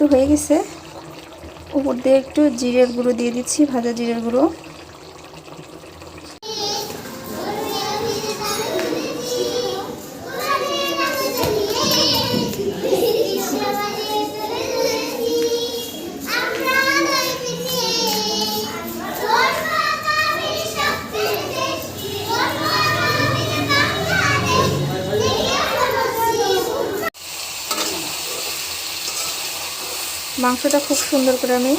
কিন্তু হয়ে গেছে। উপর দিয়ে একটু জিরের গুঁড়ো দিয়ে দিচ্ছি, ভাজা জিরের গুঁড়ো। মাংসটা খুব সুন্দর করে আমি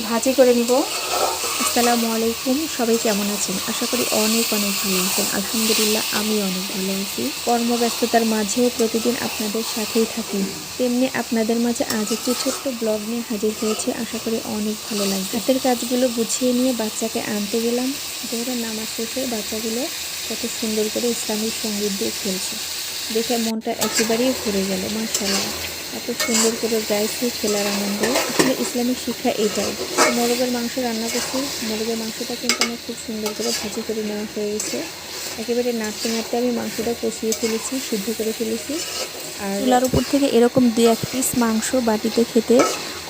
ভাজি করে নিব। আসসালামু আলাইকুম, সবাই কেমন আছেন? আশা করি অনেক অনেক ভালো আছেন। আলহামদুলিল্লাহ আমি অনেক ভালো আছি। কর্মব্যস্ততার মাঝেও প্রতিদিন আপনাদের সাথেই থাকি, তেমনি আপনাদের মাঝে আজ একটি ছোট্ট ব্লগ নিয়ে হাজির হয়েছে। আশা করি অনেক ভালো লাগবে। হাতের কাজগুলো গুছিয়ে নিয়ে বাচ্চাকে আনতে গেলাম। জোহরের নামাজ শেষে বাচ্চাগুলো কত সুন্দর করে ইসলামিক সঙ্গীত দিয়ে খেলছে, দেখে মনটা একেবারেই ভরে গেল। মাশাআল্লাহ, এত সুন্দর করে গাইছে, খেলার আনন্দ। আসলে ইসলামিক শিক্ষা এটাই। মোরগের মাংস রান্না করছি। মোরগের মাংসটা কিন্তু আমার খুব সুন্দর করে ভাজি করে নেওয়া হয়ে গেছে। একেবারে নাড়তে নাড়তে আমি মাংসটা কষিয়ে ফেলেছি, সিদ্ধ করে ফেলেছি। আর চুলার উপর থেকে এরকম 2-1 পিস মাংস বাটিতে খেতে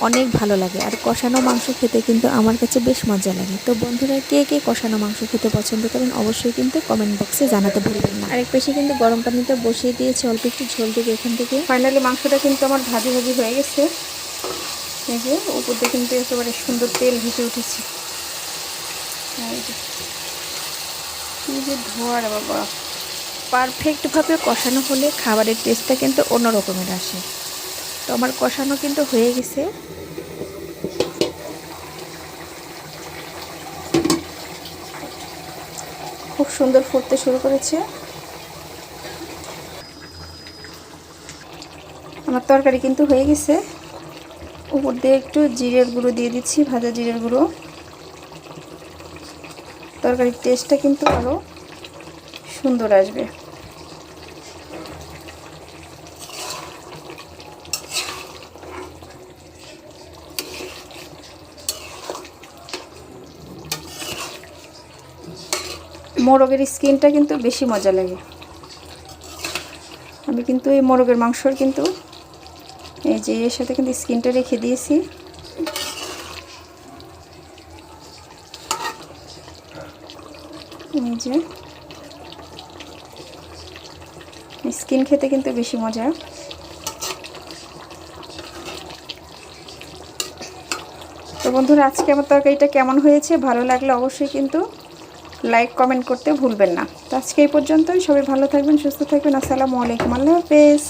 অনেক ভালো লাগে। আর কষানো মাংস খেতে কিন্তু আমার কাছে বেশ মজা লাগে। তো বন্ধুরা, কে কে কষানো মাংস খেতে পছন্দ করেন অবশ্যই কিন্তু কমেন্ট বক্সে জানাতে ভুলবেন না। আরেক পাশে কিন্তু গরম পানিটা বসিয়ে দিয়েছি, অল্প একটু ঝোল দেবে এখান থেকে। ফাইনালি মাংসটা কিন্তু আমার ভাজি ভাজি হয়ে গেছে। এই যে উপর দিয়ে কিন্তু একেবারে সুন্দর তেল ভেসে উঠেছে। কি যে ধোয়া রে বাবা! পারফেক্টভাবে কষানো হলে খাবারের টেস্টটা কিন্তু অন্য রকমের আসে। তো আমার কষানো কিন্তু হয়ে গেছে। খুব সুন্দর ফুটতে শুরু করেছে। আমার তরকারি কিন্তু হয়ে গেছে। উপর দিয়ে একটু জিরের গুঁড়ো দিয়ে দিচ্ছি, ভাজা জিরের গুঁড়ো। তরকারির টেস্টটা কিন্তু আরও সুন্দর আসবে। মোরগের স্কিনটা কিন্তু বেশি মজা লাগে। আমি কিন্তু এই মোরগের মাংসর কিন্তু এই যে এর সাথে কিন্তু স্কিনটা রেখে দিয়েছি। এই যে স্কিন খেতে কিন্তু বেশি মজা। তো বন্ধুরা, আজকে আমার তরকারিটা কেমন হয়েছে, ভালো লাগলে অবশ্যই কিন্তু লাইক কমেন্ট করতে ভুলবেন না। তো আজকে এই পর্যন্তই। সবাই ভালো থাকবেন, সুস্থ থাকবেন। আসসালামু আলাইকুম, আল্লাহ হাফেজ।